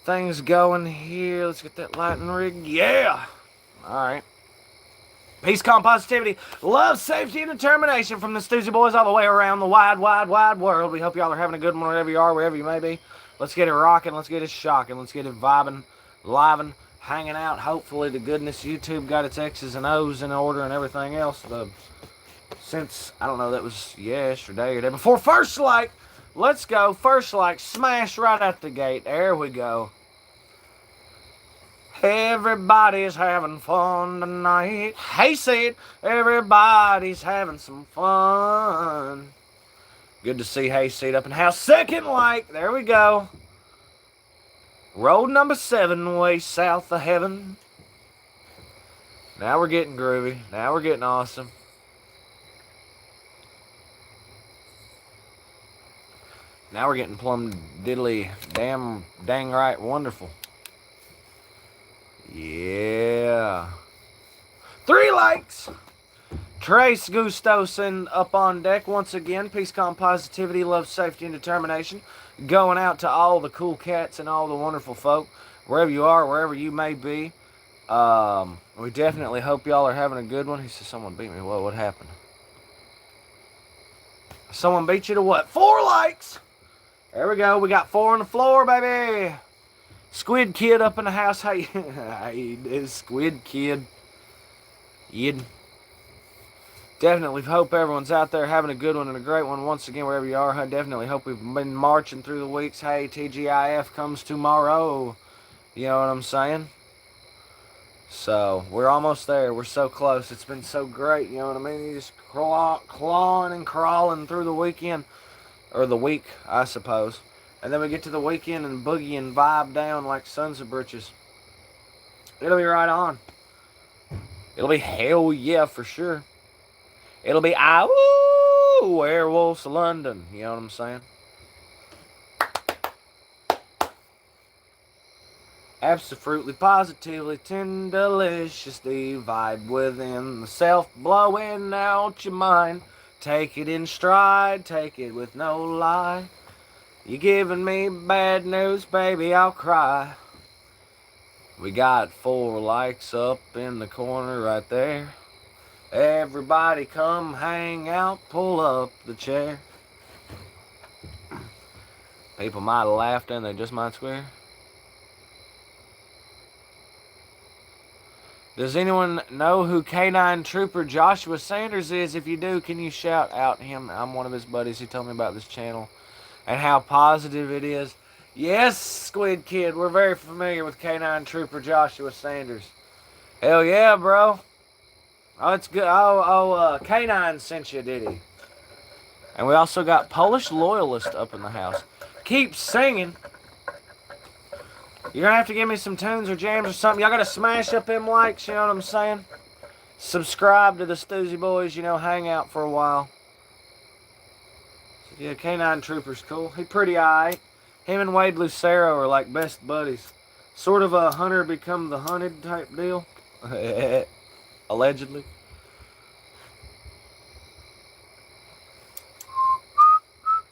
things going here. Let's get that lighting rig. Yeah. All right. Peace, calm, positivity, love, safety, and determination from the Stoosey Boys all the way around the wide, wide, wide world. We hope y'all are having a good one wherever you are, wherever you may be. Let's get it rocking. Let's get it shocking. Let's get it vibing, living, hanging out. Hopefully, to goodness, YouTube got its X's and O's in order and everything else. Since, I don't know, that was yesterday or day before. First like, let's go. First like, smash right out the gate. There we go. Everybody's having fun tonight. Hey, Sid, everybody's having some fun. Good to see Hayseed up in house. Second like, there we go. Road number 7, way south of heaven. Now we're getting groovy. Now we're getting awesome. Now we're getting plumb diddly dang right wonderful. Yeah. 3 likes. Trace Gustosin up on deck once again. Peace, calm, positivity, love, safety, and determination. Going out to all the cool cats and all the wonderful folk, wherever you are, wherever you may be. We definitely hope y'all are having a good one. He says someone beat me. What happened? Someone beat you to what? 4 likes. There we go. We got 4 on the floor, baby. Squid Kid up in the house. Hey, hey, Squid Kid. Yid. Definitely hope everyone's out there having a good one and a great one once again, wherever you are. I definitely hope we've been marching through the weeks. Hey, TGIF comes tomorrow. You know what I'm saying? So, we're almost there. We're so close. It's been so great, you know what I mean? You just clawing and crawling through the weekend. Or the week, I suppose. And then we get to the weekend and boogie and vibe down like sons of britches. It'll be right on. It'll be hell yeah for sure. It'll be Werewolves of London. You know what I'm saying? Absolutely, positively, delicious, vibe within the self, blowing out your mind. Take it in stride, take it with no lie. You giving me bad news, baby, I'll cry. We got 4 likes up in the corner right there. Everybody come hang out, pull up the chair. People might have laughed and they just might swear. Does anyone know who K9 Trooper Joshua Sanders is? If you do, can you shout out him? I'm one of his buddies. He told me about this channel and how positive it is. Yes, Squid Kid, we're very familiar with K9 Trooper Joshua Sanders. Hell yeah, bro. Oh, it's good. K9 sent you, did he? And we also got Polish Loyalist up in the house. Keep singing. You're going to have to give me some tunes or jams or something. Y'all got to smash up them likes, you know what I'm saying? Subscribe to the Stoosey Boys, you know, hang out for a while. Yeah, K9 Trooper's cool. He pretty alright. Him and Wade Lucero are like best buddies. Sort of a hunter become the hunted type deal. Allegedly.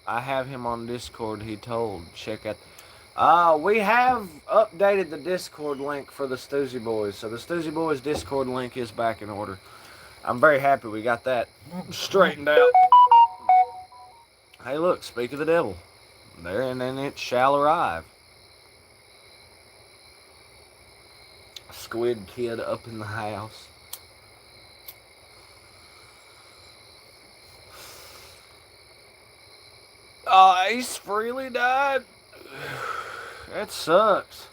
I have him on Discord, he told. Check out. We have updated the Discord link for the Stoosey Boys. So the Stoosey Boys Discord link is back in order. I'm very happy we got that straightened out. Hey, look, speak of the devil. There and then it shall arrive. Squid Kid up in the house. Oh, Ace Frehley died? That sucks.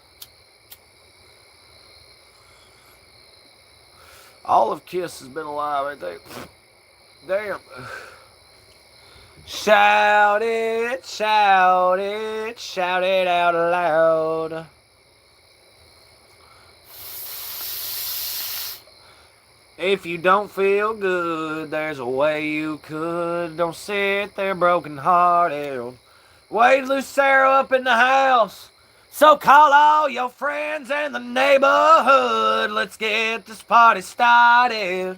All of Kiss has been alive right there. Damn. Shout it, shout it, shout it out loud. If you don't feel good, there's a way you could. Don't sit there broken hearted. Wade Lucero up in the house. So call all your friends and the neighborhood. Let's get this party started.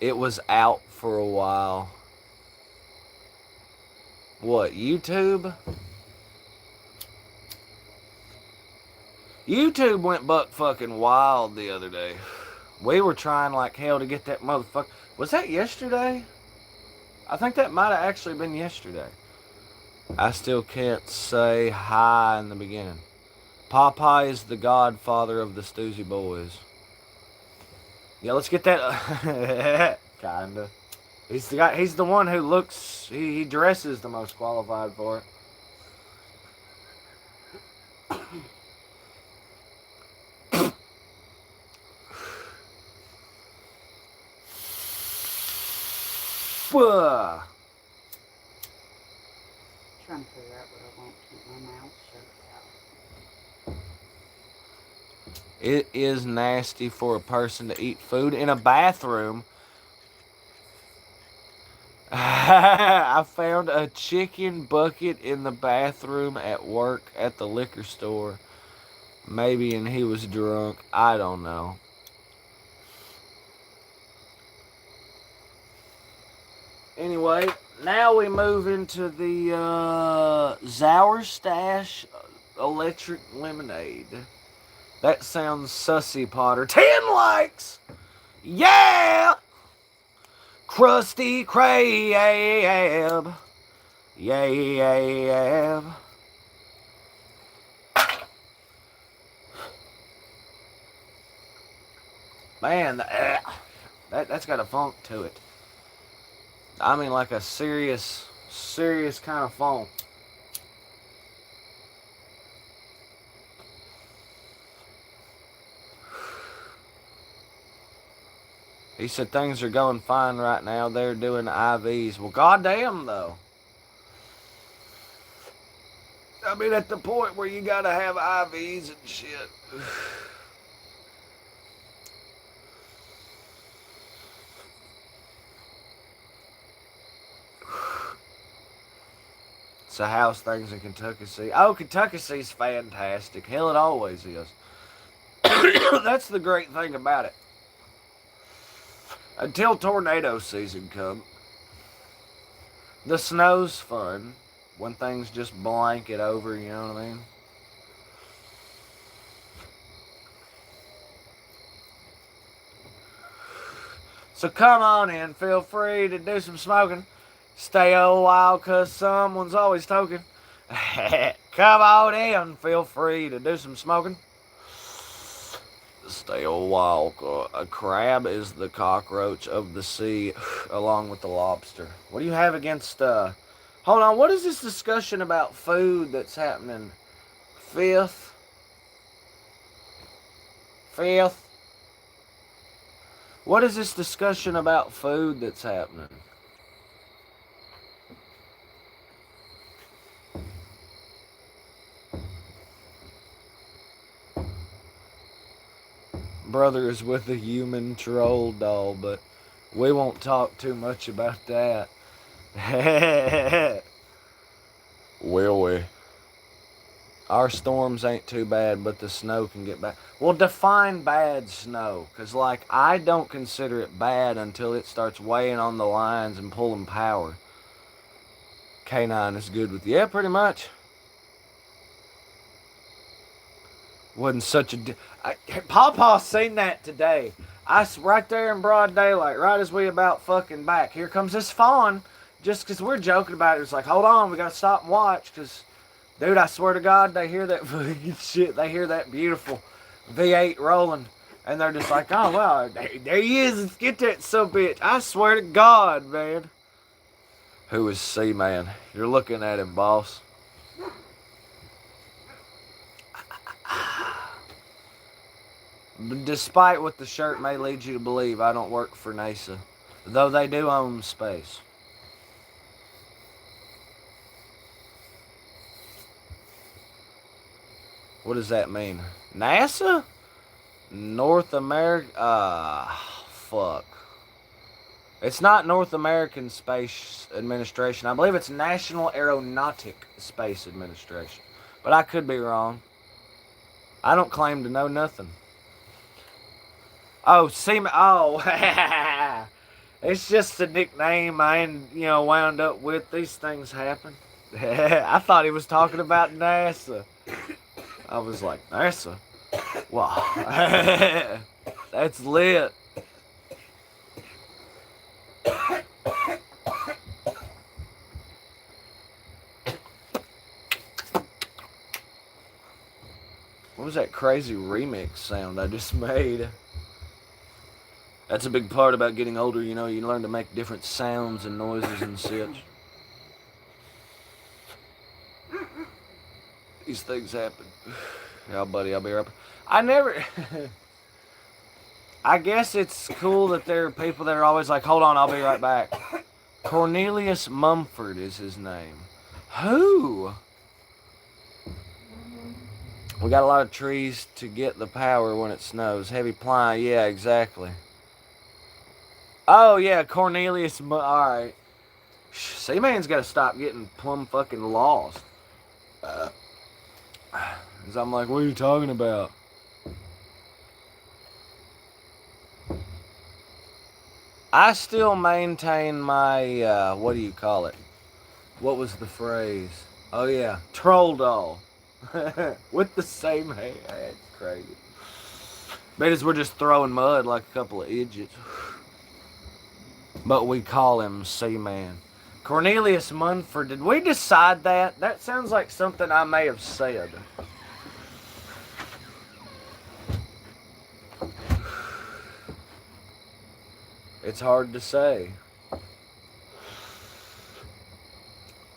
It was out for a while. What, YouTube? YouTube went buck fucking wild the other day. We were trying like hell to get that motherfucker. Was that yesterday? I think that might have actually been yesterday. I still can't say hi in the beginning. Popeye is the godfather of the Stoosey Boys. Yeah, let's get that. Kinda. He's the guy. He's the one who looks. He dresses the most qualified for it. Trying to figure out what I want to keep my mouth shut about. It is nasty for a person to eat food in a bathroom. I found a chicken bucket in the bathroom at work at the liquor store. Maybe, and he was drunk. I don't know. Anyway, now we move into the Sour Stash Electric Lemonade. That sounds sussy, Potter. 10 likes! Yeah! Krusty Krab. Yeah. Man, that's got a funk to it. I mean, like a serious kind of funk. He said things are going fine right now. They're doing IVs. Well, goddamn, though. I mean, at the point where you gotta have IVs and shit. So how's things in Kentucky? Oh, Kentucky is fantastic. Hell, it always is. That's the great thing about it. Until tornado season comes. The snow's fun. When things just blanket over, you know what I mean? So come on in. Feel free to do some smoking. Stay a while, cause someone's always toking. Come on in. Feel free to do some smoking. Stay a while. A crab is the cockroach of the sea, along with the lobster. What do you have against, hold on, what is this discussion about food that's happening? Fifth? What is this discussion about food that's happening? Brother is with a human troll doll, but we won't talk too much about that. Will we? Our storms ain't too bad, but the snow can get bad. Well, define bad snow, because, like, I don't consider it bad until it starts weighing on the lines and pulling power. K9 is good with, yeah, pretty much. Wasn't such a... Pawpaw seen that today. Right there in broad daylight, right as we about fucking back. Here comes this fawn. Just because we're joking about it, it's like, hold on, we got to stop and watch, because, dude, I swear to God, they hear that fucking shit. They hear that beautiful V8 rolling, and they're just like, oh, wow, there he is. Let's get that subbitch. I swear to God, man. Who is C-Man? You're looking at him, boss. Despite what the shirt may lead you to believe, I don't work for NASA, though they do own space. What does that mean? NASA? North America? Fuck. It's not North American Space Administration. I believe it's National Aeronautic Space Administration. But I could be wrong. I don't claim to know nothing. Oh, It's just a nickname wound up with. These things happen. I thought he was talking about NASA. I was like, NASA? Wow. That's lit. What was that crazy remix sound I just made? That's a big part about getting older, you learn to make different sounds and noises and such. These things happen. Yeah, buddy, I'll be right back. I never. I guess it's cool that there are people that are always like, hold on, I'll be right back. Cornelius Mumford is his name. Who? We got a lot of trees to get the power when it snows. Heavy ply, yeah, exactly. Oh, yeah, Cornelius. Alright. Seaman's got to stop getting plumb fucking lost. Because I'm like, what are you talking about? I still maintain my, what do you call it? What was the phrase? Oh, yeah, troll doll. With the same hair. That's crazy. Bet as we're just throwing mud like a couple of idiots. But we call him Seaman. Cornelius Munford, did we decide that? That sounds like something I may have said. It's hard to say.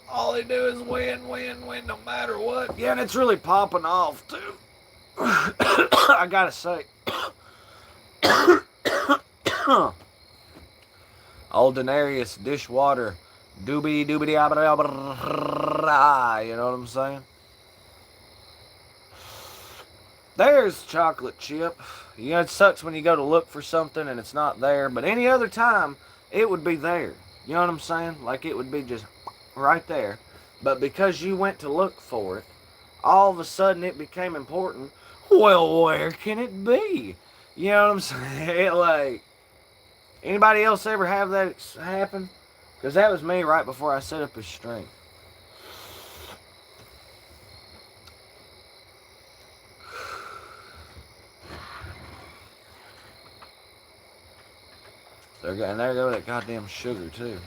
All they do is win, win, win, no matter what. Yeah, and it's really popping off, too. I gotta say. Aldinarius dishwater. Doobie doobie you know what I'm saying? There's chocolate chip. It sucks when you go to look for something and it's not there, but any other time, it would be there. You know what I'm saying? Like it would be just right there. But because you went to look for it, all of a sudden it became important. Well, where can it be? You know what I'm saying? Like, anybody else ever have that happen? Because that was me right before I set up his stream. And there go that goddamn sugar, too.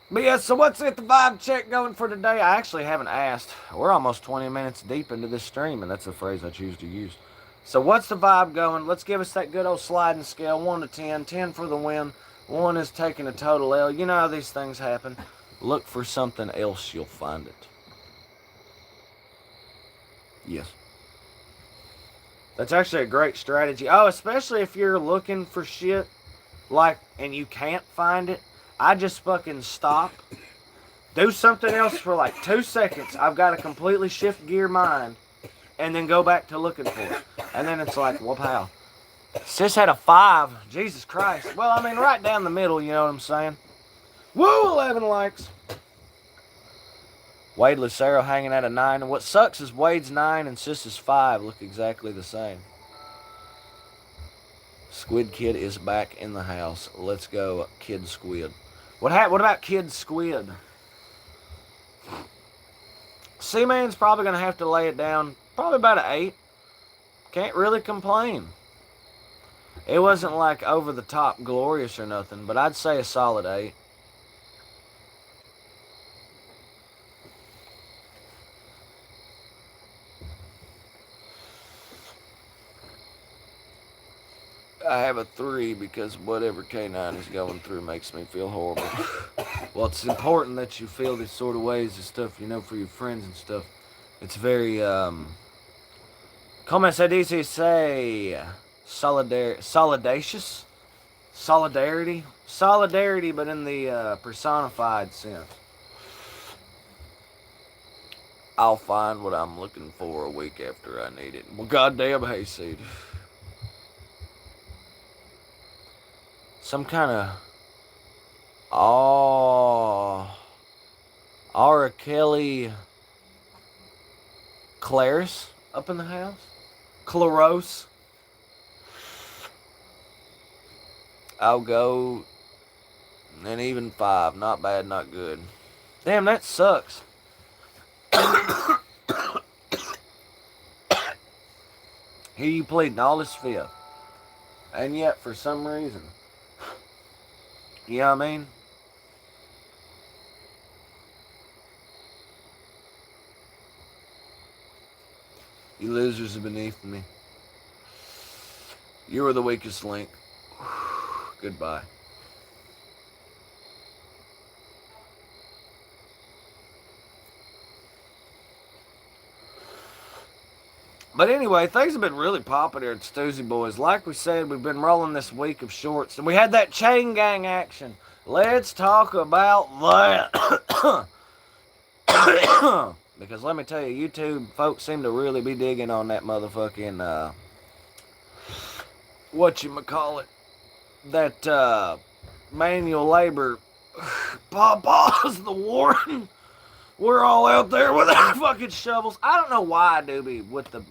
But yeah, so what's the vibe check going for today? I actually haven't asked. We're almost 20 minutes deep into this stream, and that's a phrase I choose to use. So what's the vibe going? Let's give us that good old sliding scale, 1 to 10. 10 for the win. 1 is taking a total L. You know how these things happen. Look for something else, you'll find it. Yes. That's actually a great strategy. Oh, especially if you're looking for shit, like, and you can't find it. I just fucking stop, do something else for like 2 seconds. I've got to completely shift gear mind, and then go back to looking for it. And then it's like, well, pal, sis had a 5. Jesus Christ. Well, I mean, right down the middle, you know what I'm saying? Woo, 11 likes. Wade Lucero hanging at a 9. And what sucks is Wade's 9 and Sis's 5 look exactly the same. Squid Kid is back in the house. Let's go, Kid Squid. What about Kid Squid? Seaman's probably going to have to lay it down. Probably about an 8. Can't really complain. It wasn't like over the top glorious or nothing, but I'd say a solid 8. I have a 3 because whatever K9 is going through makes me feel horrible. Well, it's important that you feel these sort of ways and stuff, for your friends and stuff. It's very, como se dice, say, solidacious? Solidarity? Solidarity, but in the personified sense. I'll find what I'm looking for a week after I need it. Well, goddamn hayseed. Some kind of R. Kelly Claris Up in the house? Chlorose. I'll go an even 5. Not bad, not good. Damn, that sucks. Here you pleading all this fifth. And yet, for some reason, you know what I mean? You losers are beneath me. You are the weakest link. Goodbye. But anyway, things have been really popping here at Stoosey Boys. Like we said, we've been rolling this week of shorts. And we had that chain gang action. Let's talk about that. Because let me tell you, YouTube folks seem to really be digging on that motherfucking, whatchamacallit, that, manual labor. Papa's the warden. We're all out there with our fucking shovels. I don't know why, Doobie, with the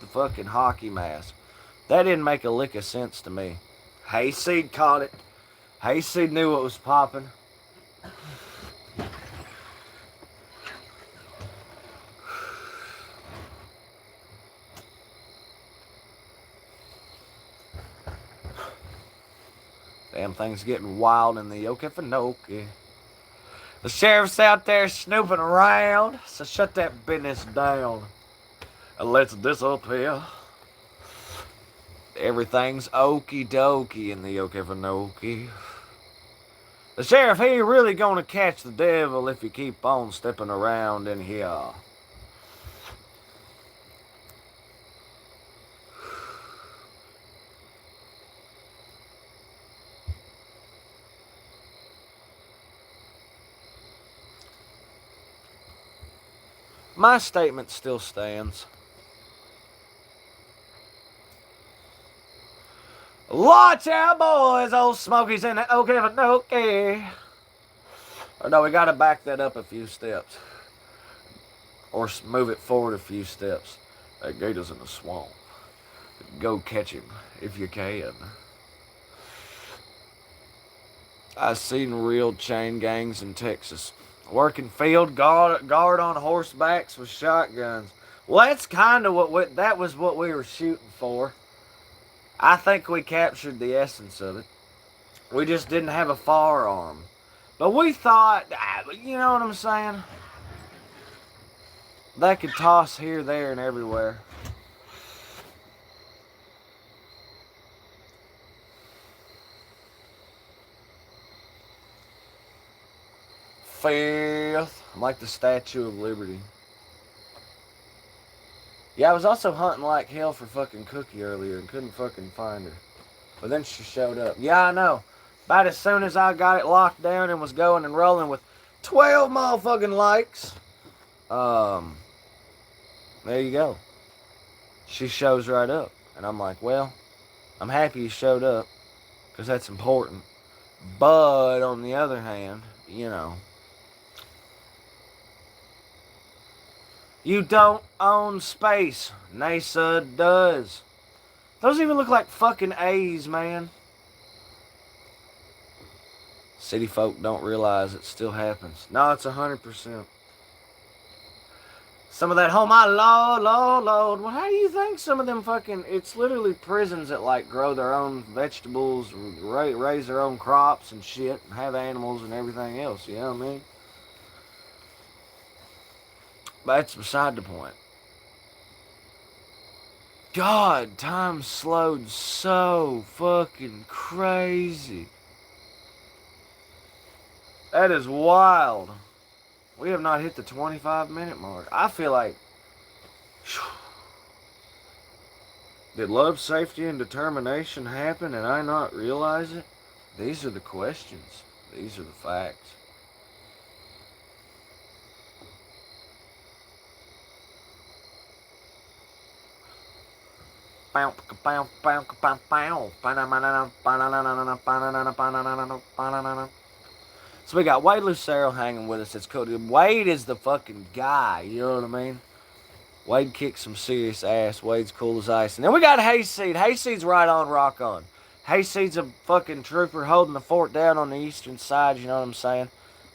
fucking hockey mask. That didn't make a lick of sense to me. Hayseed caught it. Hayseed knew what was popping. Damn thing's getting wild in the Okefenokee. The sheriff's out there snooping around, so shut that business down. And let's disappear. Everything's okie dokie in the Okefenokee. The sheriff, he ain't really gonna catch the devil if you keep on stepping around in here. My statement still stands. Watch out, boys! Old Smokey's in the Okefenokee. Or no, we gotta back that up a few steps. Or move it forward a few steps. That gator's in the swamp. Go catch him if you can. I've seen real chain gangs in Texas. Working field guard on horsebacks with shotguns. Well, that's kind of that was what we were shooting for. I think we captured the essence of it. We just didn't have a firearm. But we thought, you know what I'm saying? They could toss here, there, and everywhere. Fifth. I'm like the Statue of Liberty. Yeah, I was also hunting like hell for fucking Cookie earlier and couldn't fucking find her. But then she showed up. Yeah, I know. About as soon as I got it locked down and was going and rolling with 12 motherfucking likes, there you go. She shows right up. And I'm like, well, I'm happy you showed up because that's important. But on the other hand, you know, you don't own space. NASA does. Those even look like fucking A's, man. City folk don't realize it still happens. No, it's 100%. Some of that, oh my lord. Well, how do you think some of them fucking, it's literally prisons that like grow their own vegetables, raise their own crops and shit, and have animals and everything else, you know what I mean? But that's beside the point. God, time slowed so fucking crazy. That is wild. We have not hit the 25-minute mark. I feel like... Did love, safety, and determination happen and I not realize it? These are the questions. These are the facts. So we got Wade Lucero hanging with us. It's cool. Wade is the fucking guy. You know what I mean? Wade kicked some serious ass. Wade's cool as ice. And then we got Hayseed. Hayseed's right on, rock on. Hayseed's a fucking trooper holding the fort down on the eastern side, you know what I'm saying?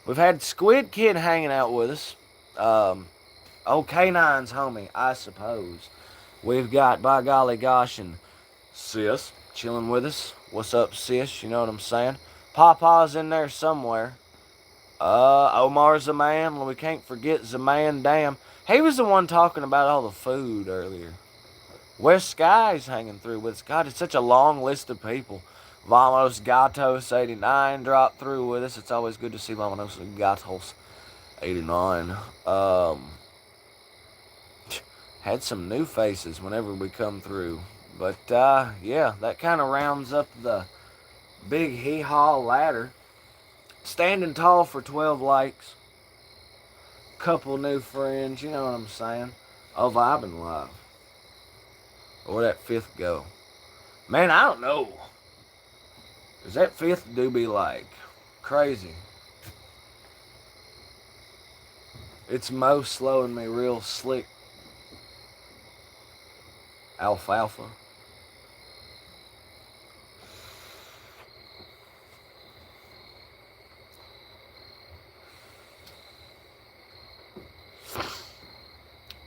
We've had Squid Kid hanging out with us. Old K9's homie, I suppose. We've got, by golly gosh, and Sis chilling with us. What's up, Sis? You know what I'm saying? Papa's in there somewhere. Omar's the man. We can't forget the man. Damn. He was the one talking about all the food earlier. West Sky's hanging through with us. God, it's such a long list of people. Vamos Gatos 89 dropped through with us. It's always good to see Vamos Gatos 89. Had some new faces whenever we come through. But, yeah, that kind of rounds up the big hee-haw ladder. Standing tall for 12 likes. Couple new friends, you know what I'm saying? Oh, vibing live. Where'd that fifth go? Man, I don't know. Cause that fifth do be like crazy. It's Mo slowing me real slick. Alfalfa.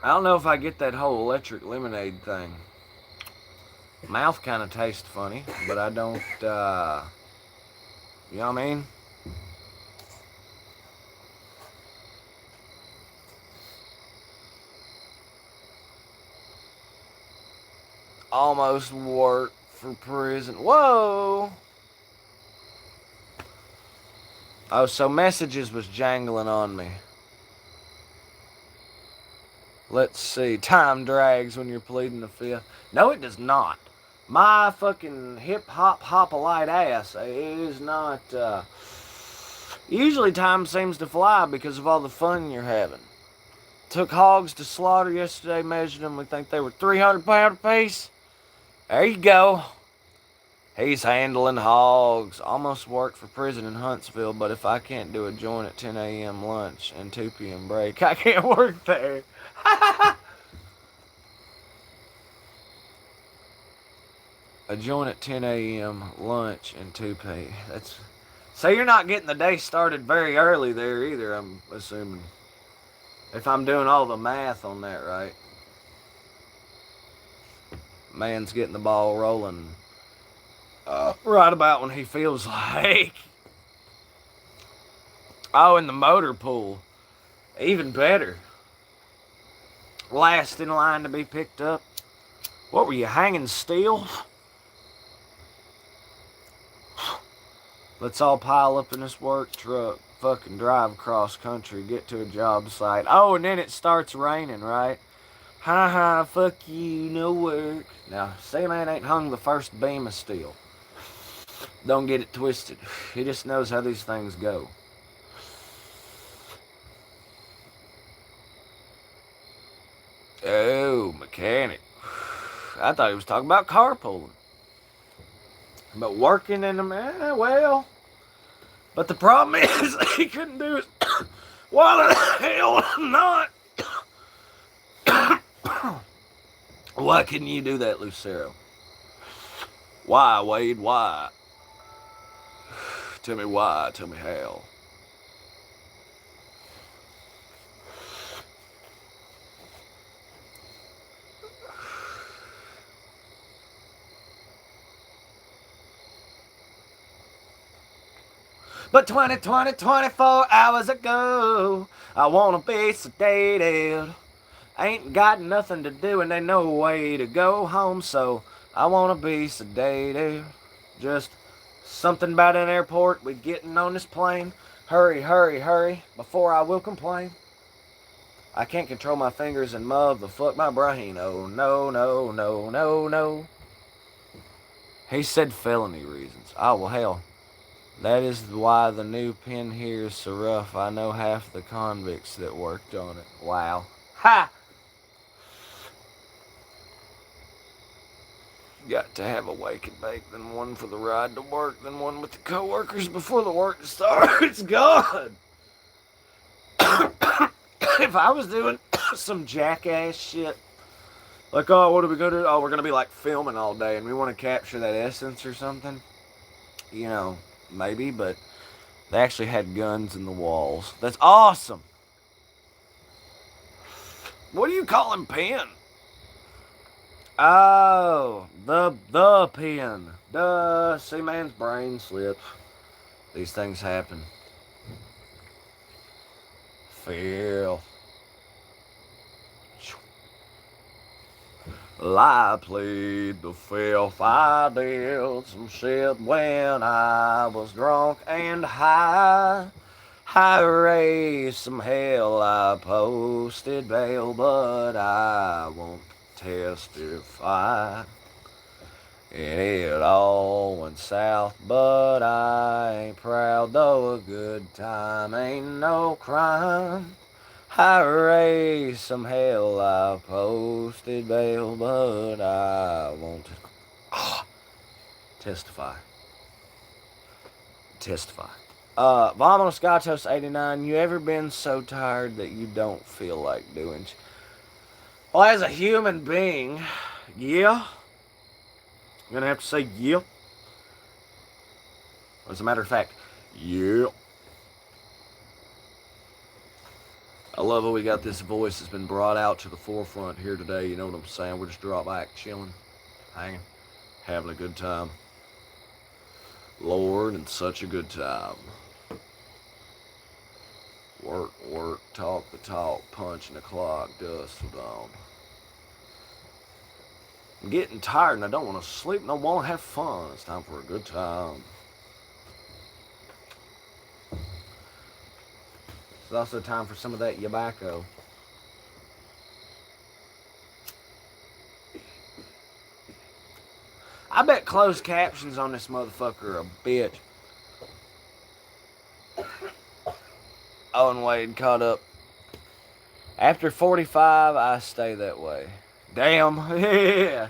I don't know if I get that whole electric lemonade thing. Mouth kind of tastes funny, but I don't, you know what I mean? Almost worked for prison. Whoa! Oh, so messages was jangling on me. Let's see. Time drags when you're pleading the fifth. No, it does not. My fucking hip-hop hop-a-light ass is not, usually time seems to fly because of all the fun you're having. Took hogs to slaughter yesterday, measured them. We think they were 300 pound apiece. There you go. He's handling hogs. Almost worked for prison in Huntsville, but if I can't do a joint at 10 a.m. lunch and 2 p.m. break, I can't work there. A joint at 10 a.m., lunch, and 2 p.m. That's... So you're not getting the day started very early there either, I'm assuming. If I'm doing all the math on that right. Man's getting the ball rolling right about when he feels like. Oh, in the motor pool. Even better. Last in line to be picked up. What were you, hanging steel? Let's all pile up in this work truck. Fucking drive across country. Get to a job site. Oh, and then it starts raining, right? Ha ha, fuck you, no work. Now, C-Man ain't hung the first beam of steel. Don't get it twisted. He just knows how these things go. Oh, mechanic. I thought he was talking about carpooling. But working in them, well. But the problem is, he couldn't do it. Why the hell not? Why couldn't you do that, Lucero? Why, Wade? Why? Tell me why. Tell me how. But 24 hours ago, I wanna be sedated. Ain't got nothing to do and ain't no way to go home, so I wanna be sedated. Just something about an airport with getting on this plane. Hurry, hurry, hurry, before I will complain. I can't control my fingers and motherfuck my brain. Oh, no, no, no, no, no. He said felony reasons. Oh, well, hell. That is why the new pen here is so rough. I know half the convicts that worked on it. Wow. Ha! Got to have a wake and bake, then one for the ride to work, then one with the co-workers before the work starts. God! If I was doing some jackass shit. Like, oh, what are we gonna do? Oh, we're gonna be like filming all day, and we want to capture that essence or something. You know, maybe, but they actually had guns in the walls. That's awesome. What do you call him, pen? Oh, the pen. Duh, see, man's brain slips. These things happen. Phil. I played the filth. I did some shit when I was drunk and high. I raised some hell. I posted bail, but I won't testify. And it all went south, but I ain't proud, though a good time ain't no crime. I raised some hell, I posted bail, but I won't testify. Vominos Gatos 89, you ever been so tired that you don't feel like doing shit? Well, as a human being, yeah. I'm gonna have to say yeah. As a matter of fact, yeah. I love how we got this voice that's been brought out to the forefront here today. You know what I'm saying? We're just drop back, chilling, hanging, having a good time. Lord, and such a good time. Work, talk the talk, punching the clock, dust till dawn. I'm getting tired and I don't want to sleep and I want to have fun. It's time for a good time. It's also time for some of that tobacco. I bet closed captions on this motherfucker are a bitch. Owen Wade caught up. After 45, I stay that way. Damn, yeah.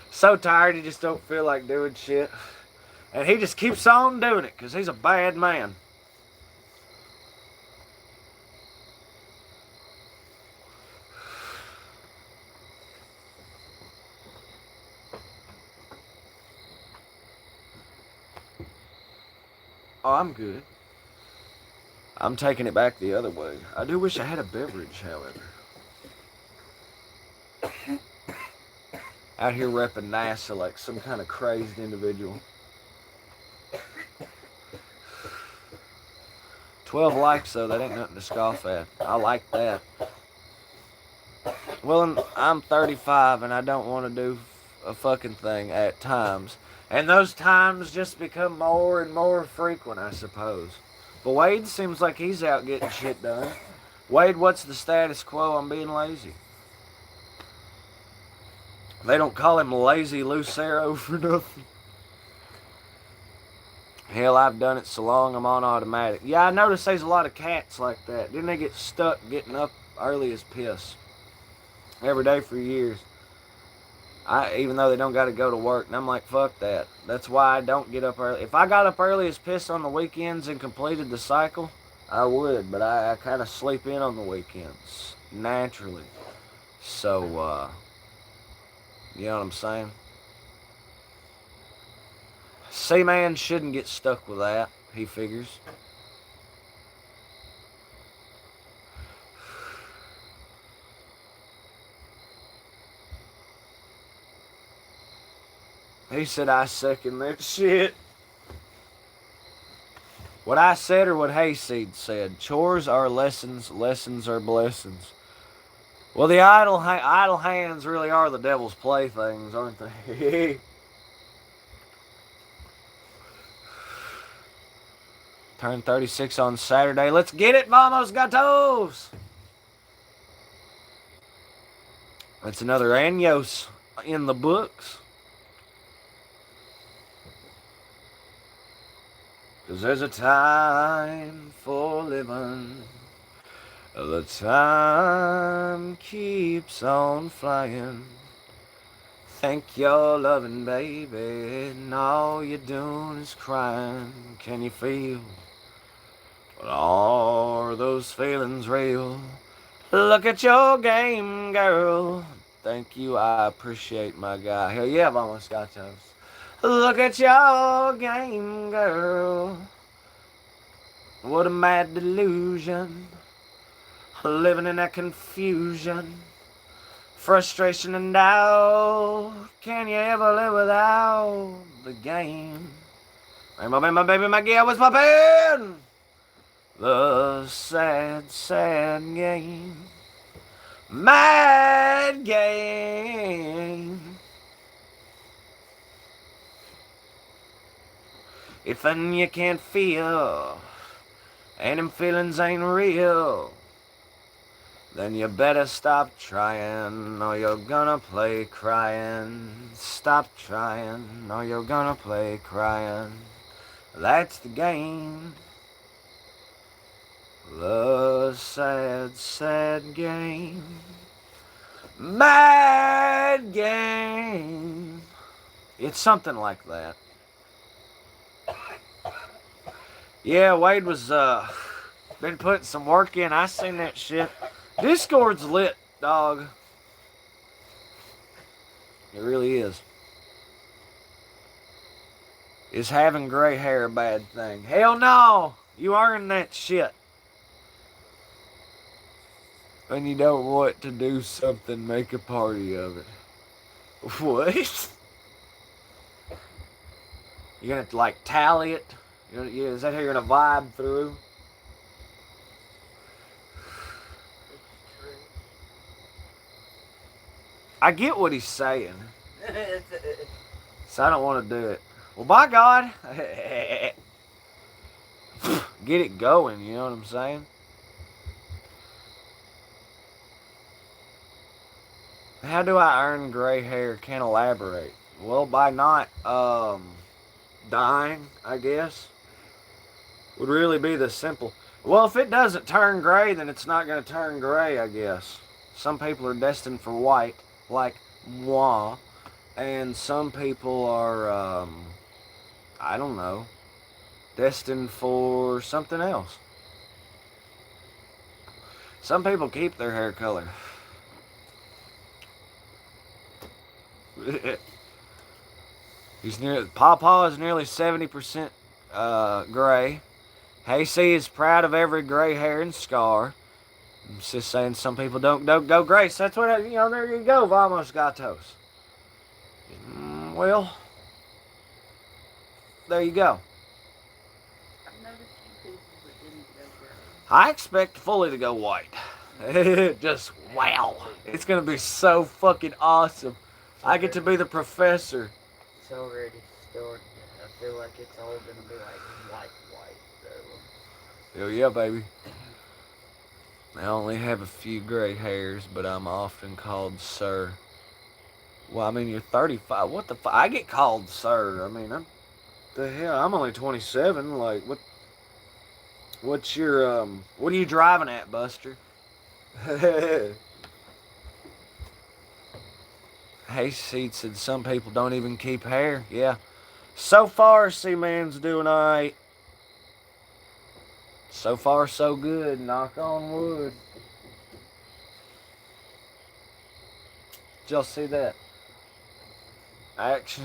So tired, he just don't feel like doing shit. And he just keeps on doing it, because he's a bad man. Oh, I'm good. I'm taking it back the other way. I do wish I had a beverage, however. Out here repping NASA like some kind of crazed individual. 12 likes, though, that ain't nothing to scoff at. I like that. Well, I'm 35 and I don't want to do a fucking thing at times. And those times just become more and more frequent, I suppose. But Wade seems like he's out getting shit done. Wade, what's the status quo on being lazy? They don't call him Lazy Lucero for nothing. Hell, I've done it so long I'm on automatic. Yeah, I noticed there's a lot of cats like that. Didn't they get stuck getting up early as piss? Every day for years. Even though they don't got to go to work. And I'm like, fuck that. That's why I don't get up early. If I got up early as piss on the weekends and completed the cycle, I would. But I kind of sleep in on the weekends. Naturally. So, you know what I'm saying? C-Man shouldn't get stuck with that, he figures. He said, I second that shit. What I said or what Hayseed said? Chores are lessons, lessons are blessings. Well, the idle hands really are the devil's playthings, aren't they? Turned 36 on Saturday. Let's get it, Vamos Gatos! That's another Años in the books. Cause there's a time for living. The time keeps on flying. Think you're loving, baby, and all you're doing is crying. Can you feel But are those feelings real? Look at your game, girl. Thank you, I appreciate my guy. Hell yeah, I've almost got those. Look at your game, girl. What a mad delusion. Living in that confusion. Frustration and doubt. Can you ever live without the game? Hey, my baby, my baby, my girl was poppin'. The sad, sad game. Mad game. If then you can't feel, and them feelings ain't real, then you better stop trying, or you're gonna play crying. Stop trying, or you're gonna play crying. That's the game. The sad, sad game. Mad game. It's something like that. Yeah, Wade was been putting some work in. I seen that shit. Discord's lit, dog. It really is. Is having gray hair a bad thing? Hell no! You earn that shit. When you don't want to do something, make a party of it. What? You're gonna like tally it? Is that how you're gonna vibe through? I get what he's saying. So I don't want to do it. Well, by God. Get it going, you know what I'm saying? How do I earn gray hair? Can't elaborate. Well, by not dying, I guess. Would really be the simple. Well, if it doesn't turn gray, then it's not going to turn gray, I guess. Some people are destined for white, like moi, and some people are, I don't know, destined for something else. Some people keep their hair color. Pawpaw is nearly 70% gray. Hasey is proud of every gray hair and scar. I'm just saying some people don't go gray. So that's what, there you go, Vamos Gatos. Well, there you go. I've noticed some people that didn't go gray. I expect fully to go white. Just wow. It's going to be so fucking awesome. I get to be the professor. It's already started. I feel like it's all gonna be like white, though. Hell yeah, baby. I only have a few gray hairs, but I'm often called sir. Well, I mean, you're 35. What the fuck? I get called sir. I mean, the hell? I'm only 27. Like, what's your, what are you driving at, Buster? Hayseed said some people don't even keep hair. Yeah. So far, C-Man's doing alright. So far, so good. Knock on wood. Did y'all see that? Action.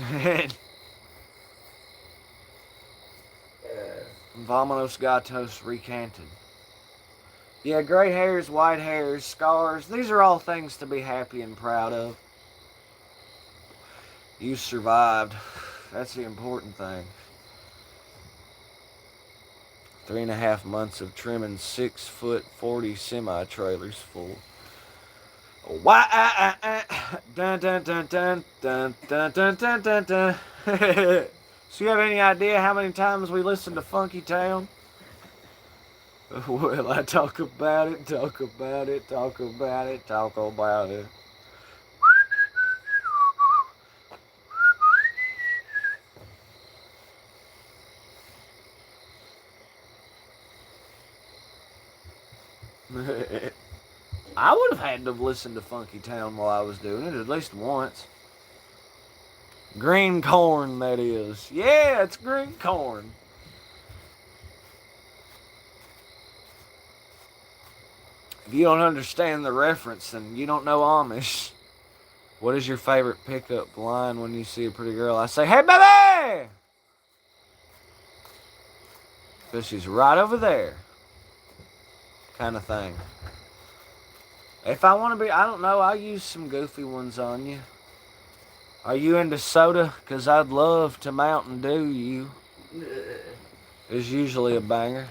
Vamonos Gatos recanted. Yeah, gray hairs, white hairs, scars. These are all things to be happy and proud of. You survived. That's the important thing. 3.5 months of trimming 6 foot 40 semi-trailers full. Why? Dun dun dun dun dun dun dun dun dun dun. So you have any idea how many times we listen to Funky Town? Well, I talk about it, talk about it, talk about it, talk about it. I would have had to have listened to Funky Town while I was doing it at least once. Green corn, that is. Yeah, it's green corn. If you don't understand the reference, then you don't know Amish. What is your favorite pickup line when you see a pretty girl? I say, hey, baby! Because she's right over there. Kind of thing. If I want to be, I don't know, I'll use some goofy ones on you. Are you into soda? Because I'd love to Mountain Dew you. It's usually a banger.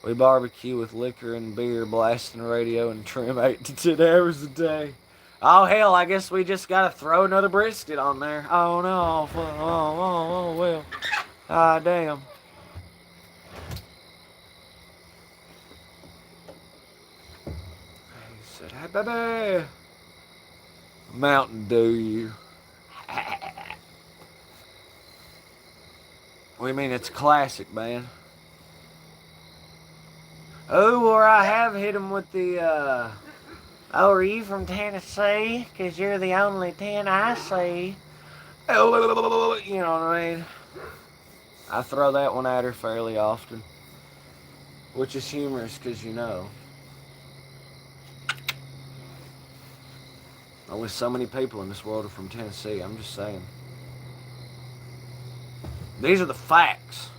We barbecue with liquor and beer, blasting radio and trim 8 to 10 hours a day. Oh, hell, I guess we just got to throw another brisket on there. Oh, no. Oh, well. Ah, damn. He said, hey, baby. Mountain Dew you. What do you mean? It's classic, man. Oh, or I have hit him with the, oh, are you from Tennessee? Because you're the only 10 I see. You know what I mean? I throw that one at her fairly often. Which is humorous because you know. Only so many people in this world are from Tennessee. I'm just saying. These are the facts.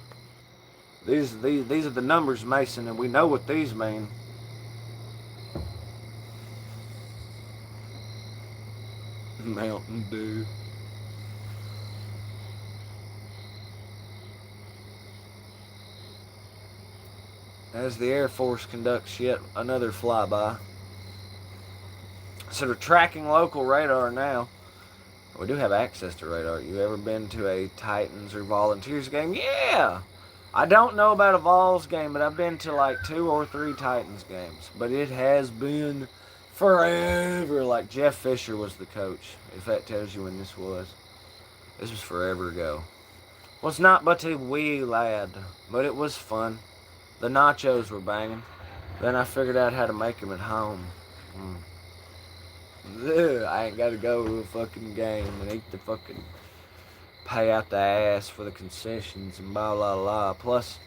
These are the numbers, Mason, and we know what these mean. Mountain Dew. As the Air Force conducts yet another flyby. So they're tracking local radar now. We do have access to radar. You ever been to a Titans or Volunteers game? Yeah! I don't know about a Vols game, but I've been to like 2 or 3 Titans games. But it has been forever. Like Jeff Fisher was the coach, if that tells you when this was. This was forever ago. Was not but a wee lad, but it was fun. The nachos were banging. Then I figured out how to make them at home. I ain't got to go to a fucking game and eat the fucking, pay out the ass for the concessions and blah, blah, blah. Plus,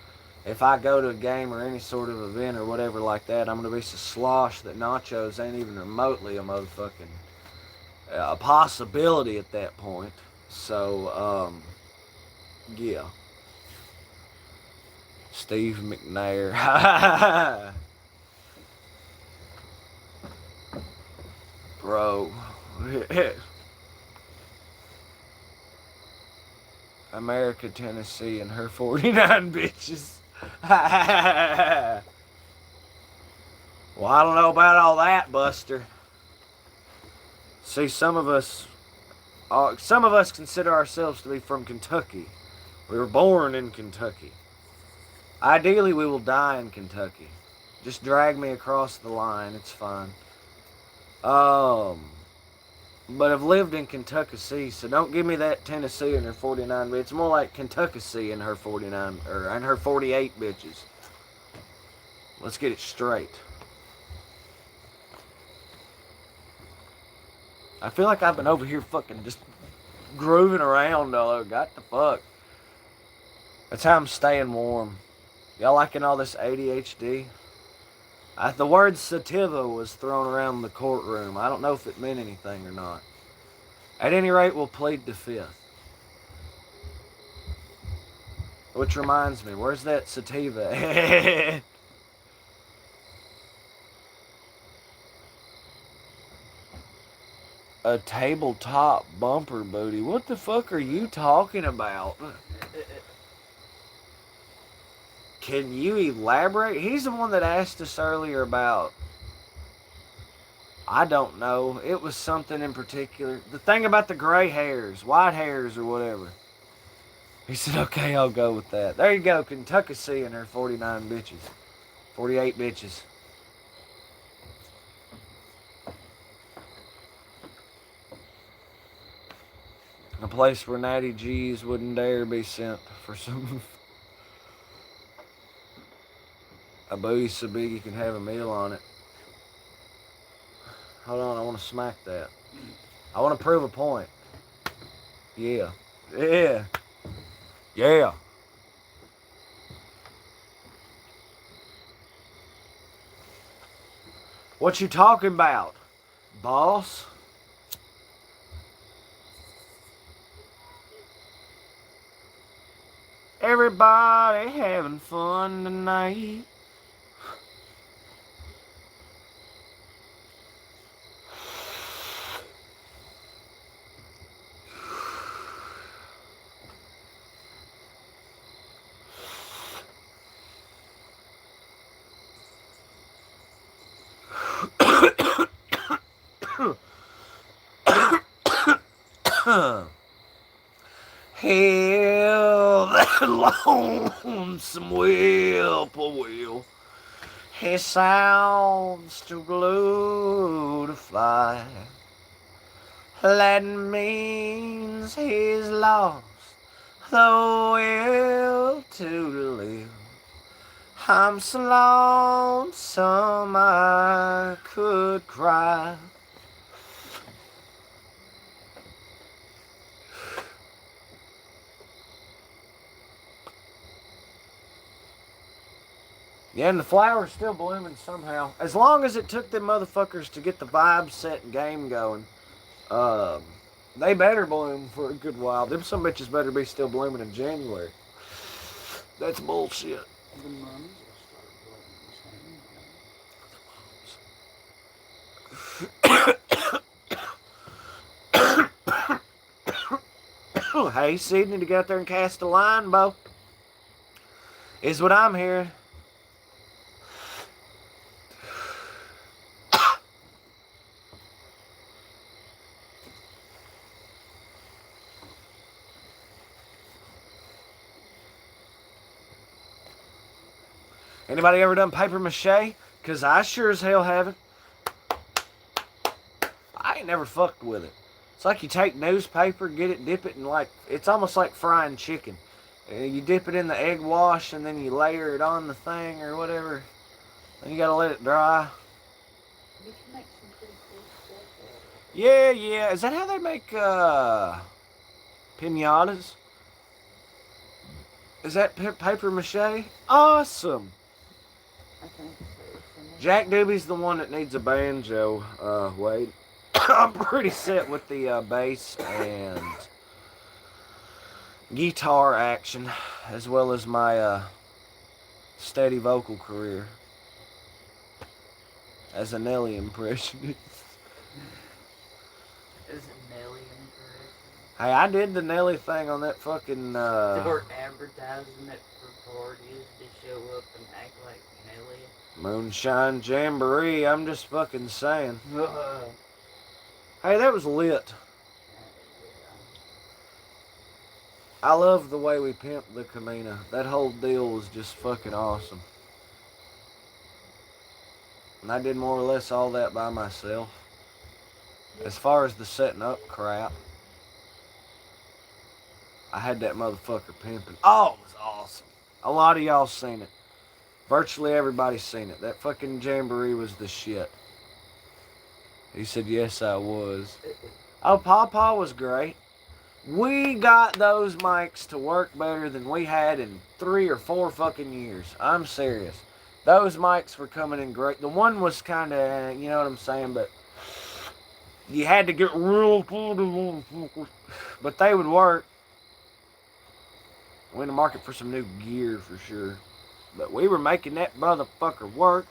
if I go to a game or any sort of event or whatever like that, I'm going to be so slosh that nachos ain't even remotely a motherfucking a possibility at that point. So, yeah. Steve McNair. Bro. America, Tennessee, and her 49 bitches. Well, I don't know about all that, Buster. See, some of us consider ourselves to be from Kentucky. We were born in Kentucky. Ideally, we will die in Kentucky. Just drag me across the line. It's fine. But I've lived in Kentucky, so don't give me that Tennessee and her 49 bitches. It's more like Kentucky and her 49, and her 48 bitches. Let's get it straight. I feel like I've been over here fucking just grooving around all over. Got the fuck. That's how I'm staying warm. Y'all liking all this ADHD? The word sativa was thrown around the courtroom. I don't know if it meant anything or not. At any rate, we'll plead the fifth. Which reminds me, where's that sativa? A tabletop bumper booty. What the fuck are you talking about? Can you elaborate? He's the one that asked us earlier about, I don't know. It was something in particular. The thing about the gray hairs, white hairs or whatever. He said, okay, I'll go with that. There you go, Kentucky and her 49 bitches. 48 bitches. A place where Natty G's wouldn't dare be sent for some... A booty so big you can have a meal on it. Hold on, I want to smack that. I want to prove a point. Yeah. Yeah. Yeah. What you talking about, boss? Everybody having fun tonight. Hell, that lonesome whippoorwill. He sounds too blue to fly. That means he's lost the will to live. I'm so lonesome I could cry. Yeah, and the flower's still blooming somehow. As long as it took them motherfuckers to get the vibe set and game going, they better bloom for a good while. Them some bitches better be still blooming in January. That's bullshit. The mums Hey, Sydney, to get out there and cast a line, Bo, is what I'm hearing. Anybody ever done paper mache? Because I sure as hell haven't. I ain't never fucked with it. It's like you take newspaper, get it, dip it in like, it's almost like frying chicken. You dip it in the egg wash and then you layer it on the thing or whatever. Then you gotta let it dry. You can make some pretty cool stuff. Yeah. Is that how they make pinatas? Is that paper mache? Awesome. I think so. Jack Doobie's the one that needs a banjo, Wade. I'm pretty set with the bass and guitar action, as well as my steady vocal career as a Nelly impressionist. Is it Nelly incorrect? Hey, I did the Nelly thing on that fucking. They were advertising it for parties to show up and act like Nelly. Moonshine Jamboree, I'm just fucking saying. Hey, that was lit. I love the way we pimped the Camino. That whole deal was just fucking awesome. And I did more or less all that by myself. As far as the setting up crap, I had that motherfucker pimping. Oh, it was awesome. A lot of y'all seen it. Virtually everybody's seen it. That fucking jamboree was the shit. He said, yes, I was. Oh, Pawpaw was great. We got those mics to work better than we had in 3 or 4 fucking years. I'm serious. Those mics were coming in great. The one was kind of, you know what I'm saying, but you had to get real, but they would work. We're in the market for some new gear for sure. But we were making that motherfucker work.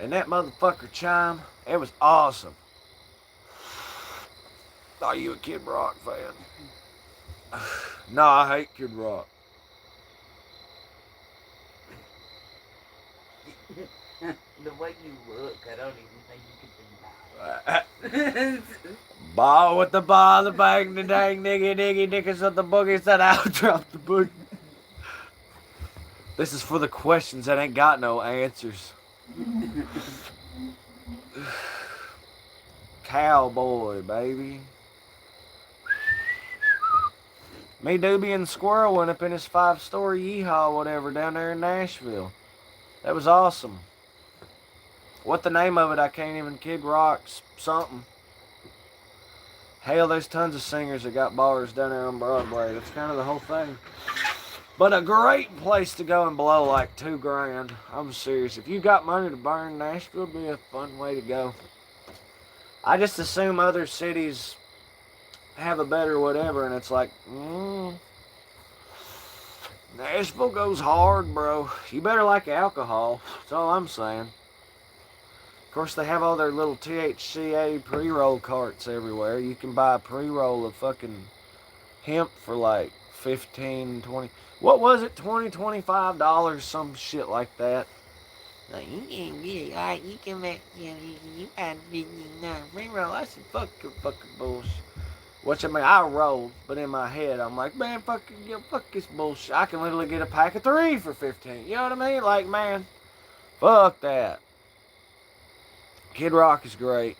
And that motherfucker chime, it was awesome. Are you a Kid Rock fan? No, I hate Kid Rock. The way you look, I don't even think you could deny it. Ball with the ball, the bang, the dang, niggy, niggy, nickers with the boogie, said I'll drop the boogie. This is for the questions that ain't got no answers. Cowboy, baby. Me, Doobie, and Squirrel went up in his 5-story yeehaw, whatever, down there in Nashville. That was awesome. What the name of it, I can't even. Kid Rock's something. Hell, there's tons of singers that got bars down there on Broadway. That's kind of the whole thing. But a great place to go and blow like $2,000. I'm serious. If you got money to burn, Nashville would be a fun way to go. I just assume other cities have a better whatever, and it's like, Nashville goes hard, bro. You better like alcohol. That's all I'm saying. Of course, they have all their little THCA pre-roll carts everywhere. You can buy a pre-roll of fucking hemp for like 15, 20. What was it? $20, $25, some shit like that. Like, you can get it, alright, you can make, you got pre-roll. I said, fucking bullshit. Which, I mean, I rolled, but in my head, I'm like, man, fuck this bullshit. I can literally get a pack of 3 for 15. You know what I mean? Like, man, fuck that. Kid Rock is great.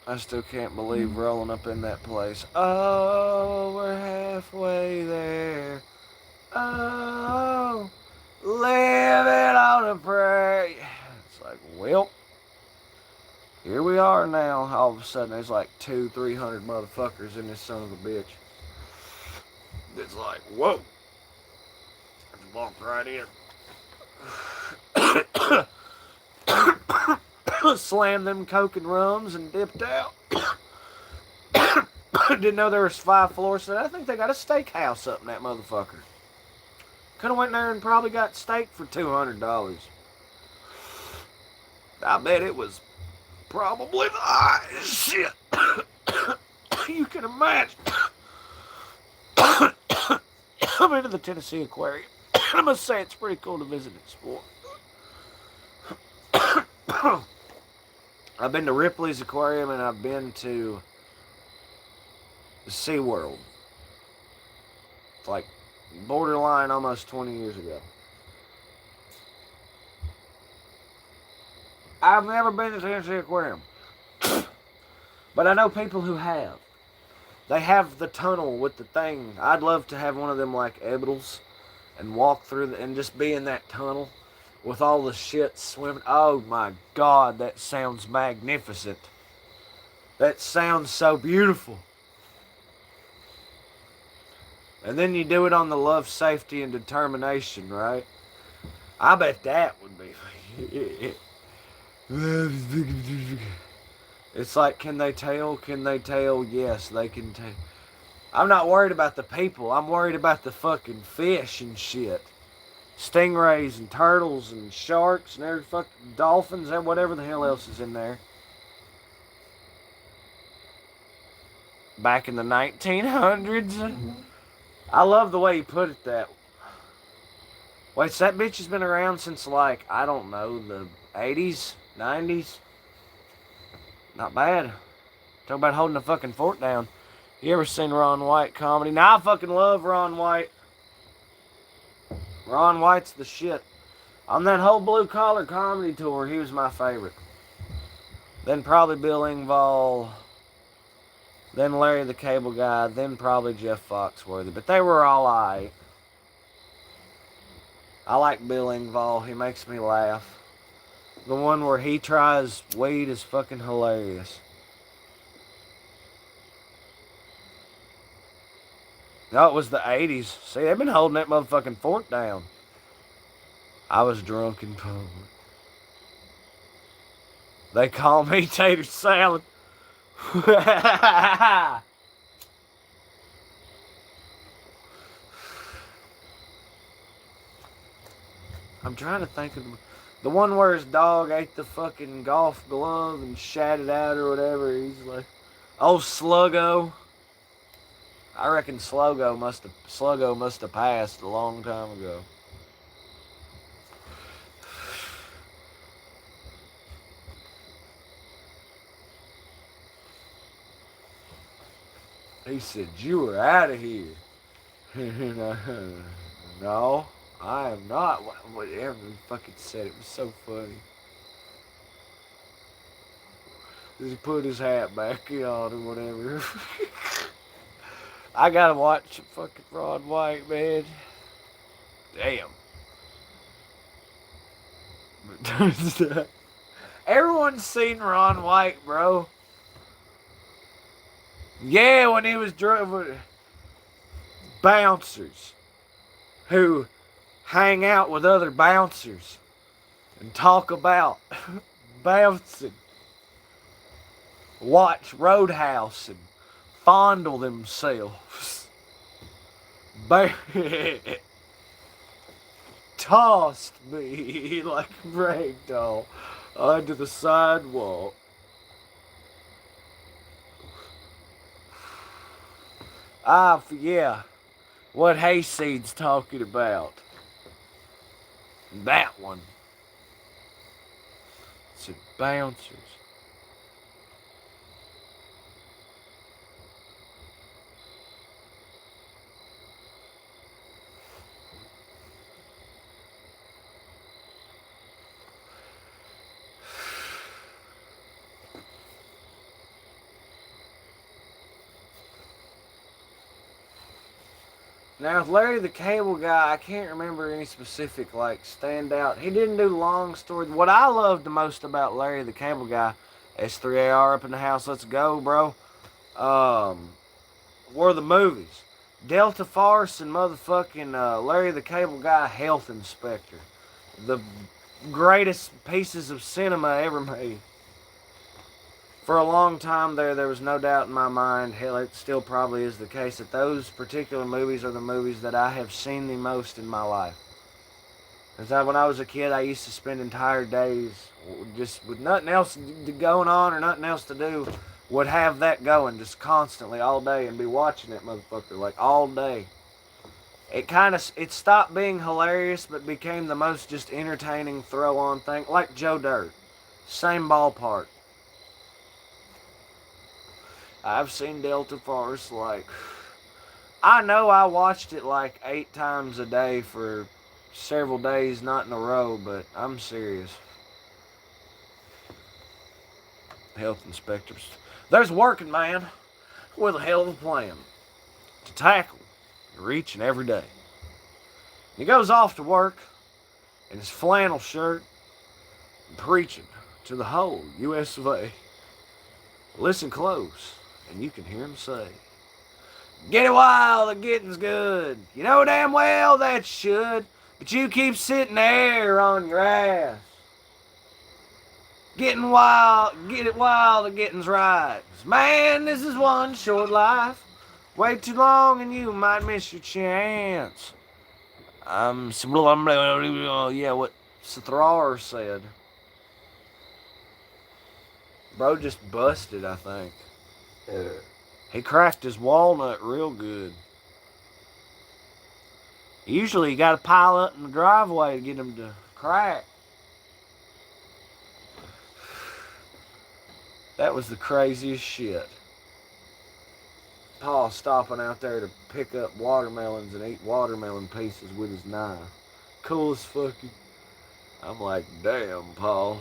I still can't believe rolling up in that place. Oh, we're halfway there. Oh, living on a prayer. It's like, well, here we are now. All of a sudden, there's like 200-300 motherfuckers in this son of a bitch. It's like, whoa. I just walked right in. Slammed them Coke and rums and dipped out. Didn't know there was 5 floors. So I think they got a steakhouse up in that motherfucker. Could have went there and probably got steak for $200. I bet it was probably the highest shit you can imagine. I've been to the Tennessee Aquarium. I must say it's pretty cool to visit its sport. I've been to Ripley's Aquarium and I've been to SeaWorld. It's like borderline almost 20 years ago. I've never been to the Tennessee Aquarium. But I know people who have. They have the tunnel with the thing. I'd love to have one of them like Ebitals and walk through and just be in that tunnel with all the shit swimming. Oh my God, that sounds magnificent. That sounds so beautiful. And then you do it on the love, safety, and determination, right? I bet that would be. It's like, can they tell? Can they tell? Yes, they can tell. I'm not worried about the people. I'm worried about the fucking fish and shit. Stingrays and turtles and sharks and every fucking dolphins and whatever the hell else is in there. Back in the 1900s. I love the way you put it that way. Wait, so that bitch has been around since like, I don't know, the 80s, 90s? Not bad. Talk about holding the fucking fort down. You ever seen Ron White comedy? Now I fucking love Ron White. Ron White's the shit. On that whole blue collar comedy tour, he was my favorite. Then probably Bill Engvall. Then Larry the Cable Guy. Then probably Jeff Foxworthy. But they were all aight. I like Bill Engvall. He makes me laugh. The one where he tries weed is fucking hilarious. No, it was the 80s. See, they've been holding that motherfucking fort down. I was drunk in public. They call me tater salad. I'm trying to think of the one where his dog ate the fucking golf glove and shat it out or whatever. He's like, oh, Sluggo. I reckon Sluggo must have passed a long time ago. He said, you were out of here. No, I am not. Whatever he fucking said, it was so funny. He put his hat back on or whatever. I gotta watch fucking Ron White, man. Damn. Everyone's seen Ron White, bro. Yeah, when he was drunk. Bouncers who hang out with other bouncers and talk about bouncing. Watch Roadhouse and fondle themselves. Tossed me like a rag doll onto the sidewalk. Ah, yeah. What Hayseed's talking about. That one. Said bouncers. Now, with Larry the Cable Guy, I can't remember any specific, like, standout. He didn't do long stories. What I loved the most about Larry the Cable Guy, S3AR up in the house, let's go, bro, were the movies. Delta Farce and motherfucking Larry the Cable Guy Health Inspector. The greatest pieces of cinema ever made. For a long time there was no doubt in my mind, hell, it still probably is the case, that those particular movies are the movies that I have seen the most in my life. Because when I was a kid, I used to spend entire days just with nothing else going on or nothing else to do, would have that going just constantly all day and be watching that motherfucker like all day. It stopped being hilarious, but became the most just entertaining throw-on thing, like Joe Dirt. Same ballpark. I've seen Delta Farce like, I know I watched it like 8 times a day for several days, not in a row, but I'm serious. Health inspectors. There's a working man with a hell of a plan to tackle your each and every day. He goes off to work in his flannel shirt, preaching to the whole U.S. of A. Listen close, and you can hear him say, "Get it while the getting's good. You know damn well that you should, but you keep sitting there on your ass. Get it while the getting's right. 'Cause man, this is one short life. Wait too long and you might miss your chance." Yeah, what Sithrar said. Bro just busted, I think. He cracked his walnut real good. Usually you gotta pile up in the driveway to get him to crack. That was the craziest shit. Paul stopping out there to pick up watermelons and eat watermelon pieces with his knife. Cool as fucking. I'm like, damn, Paul.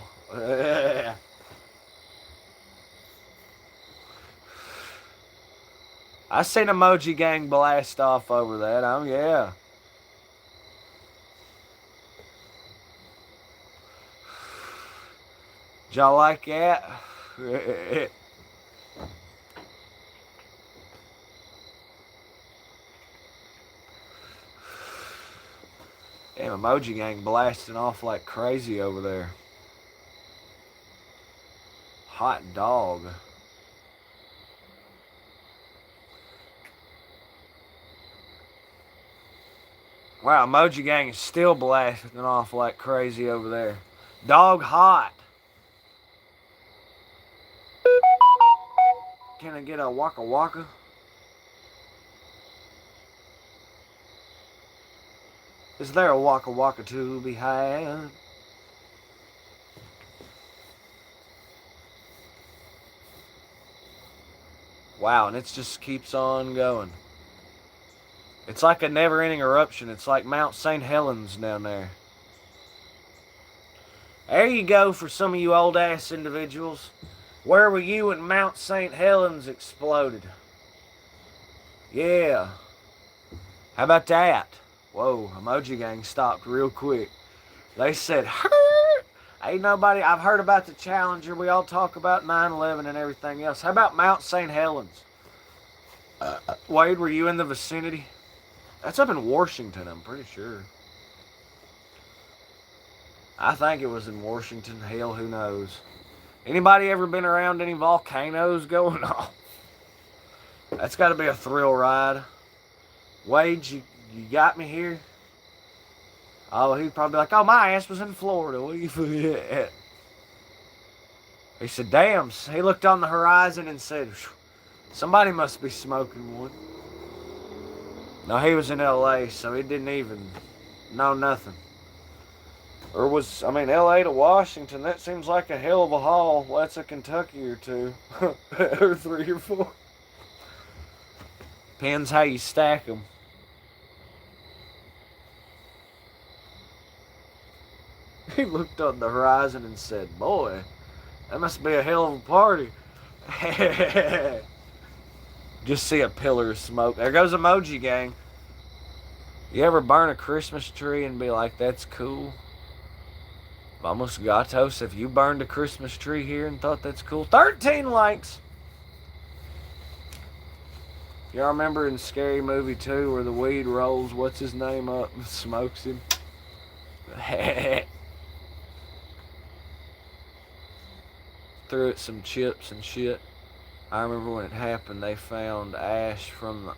I seen Emoji Gang blast off over that. Yeah. Did y'all like that? Damn, Emoji Gang blasting off like crazy over there. Hot dog. Wow, Emoji Gang is still blasting off like crazy over there. Dog hot. Can I get a waka waka? Is there a waka waka to be had? Wow, and it just keeps on going. It's like a never-ending eruption. It's like Mount St. Helens down there. There you go for some of you old-ass individuals. Where were you when Mount St. Helens exploded? Yeah. How about that? Whoa, Emoji Gang stopped real quick. They said, hurt. Ain't nobody, I've heard about the Challenger. We all talk about 9/11 and everything else. How about Mount St. Helens? Wade, were you in the vicinity? That's up in Washington, I'm pretty sure. I think it was in Washington. Hell, who knows? Anybody ever been around any volcanoes going on? That's got to be a thrill ride. Wade, you got me here? Oh, he'd probably be like, oh, my ass was in Florida. What you at? He said, damn. He looked on the horizon and said, somebody must be smoking one. No, he was in L.A., so he didn't even know nothing. Or L.A. to Washington, that seems like a hell of a haul. Well, that's a Kentucky or two. Or 3 or 4. Depends how you stack them. He looked on the horizon and said, boy, that must be a hell of a party. Just see a pillar of smoke. There goes Emoji Gang. You ever burn a Christmas tree and be like, that's cool? Vamos Gatos, if you burned a Christmas tree here and thought that's cool. 13 likes. Y'all remember in Scary Movie 2 where the weed rolls, what's his name up and smokes him? Threw it some chips and shit. I remember when it happened, they found ash from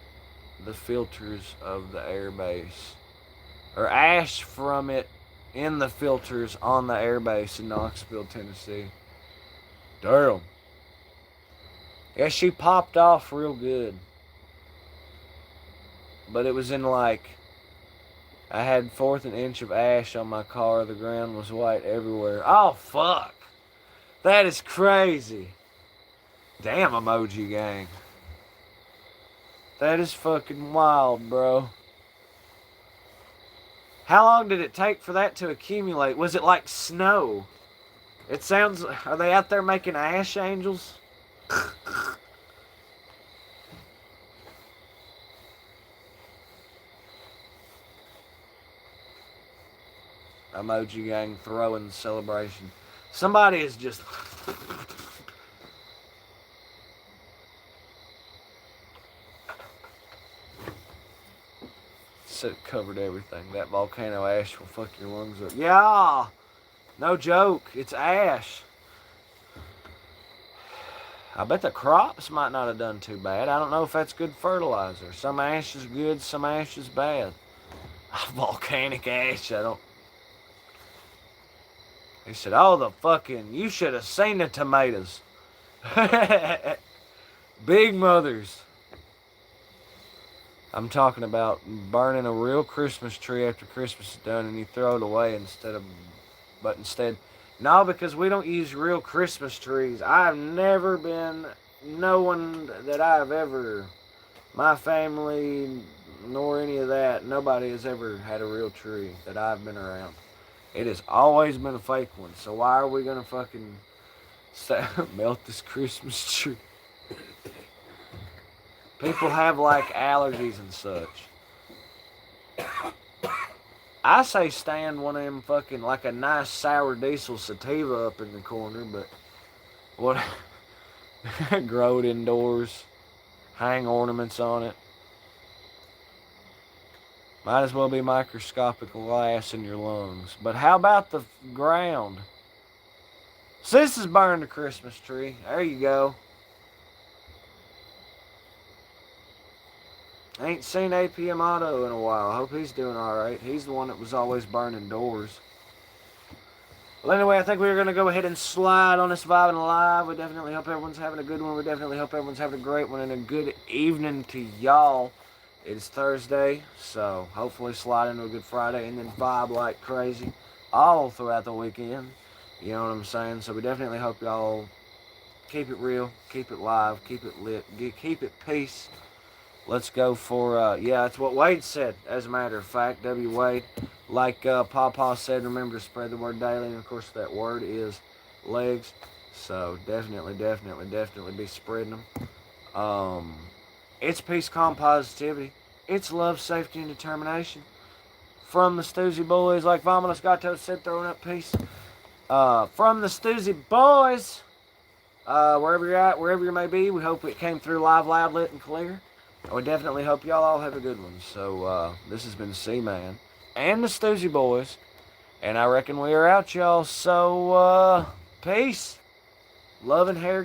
the filters of the airbase. Or ash from it in the filters on the airbase in Knoxville, Tennessee. Damn. Yeah, she popped off real good. But it was in like, I had 1/4 inch of ash on my car. The ground was white everywhere. Oh, fuck. That is crazy. Damn, Emoji Gang. That is fucking wild, bro. How long did it take for that to accumulate? Was it like snow? It sounds... Are they out there making ash angels? Emoji Gang throwing celebration. Somebody is just... So it covered everything. That volcano ash will fuck your lungs up. Yeah! No joke. It's ash. I bet the crops might not have done too bad. I don't know if that's good fertilizer. Some ash is good, some ash is bad. Volcanic ash, I don't... He said, oh, the fucking... You should have seen the tomatoes. Big mothers. I'm talking about burning a real Christmas tree after Christmas is done and you throw it away instead... No, because we don't use real Christmas trees. I've never been... No one that I've ever... My family, nor any of that, nobody has ever had a real tree that I've been around. It has always been a fake one. So why are we going to fucking melt this Christmas tree? People have like allergies and such. I say stand one of them fucking like a nice sour diesel sativa up in the corner, but what? Grow it indoors, hang ornaments on it. Might as well be microscopic glass in your lungs. But how about the ground? Sis has burned a Christmas tree. There you go. I ain't seen APM Auto in a while. I hope he's doing alright. He's the one that was always burning doors. Well, anyway, I think we're going to go ahead and slide on this Vibing Live. We definitely hope everyone's having a good one. We definitely hope everyone's having a great one and a good evening to y'all. It's Thursday, so hopefully slide into a good Friday and then vibe like crazy all throughout the weekend. You know what I'm saying? So we definitely hope y'all keep it real, keep it live, keep it lit, keep it peace. Let's go for, yeah, that's what Wade said, as a matter of fact. W. Wade, like Pawpaw said, remember to spread the word daily. And, of course, that word is legs. So definitely be spreading them. It's peace, calm, positivity. It's love, safety, and determination. from the Stoosey Boys, like Vominos Gato said, throwing up peace. From the Stoosey Boys, wherever you're at, wherever you may be, we hope it came through live, loud, lit, and clear. And we definitely hope y'all all have a good one. So, this has been C-Man and the Stoosey Boys. And I reckon we are out, y'all. So, peace. Love and hair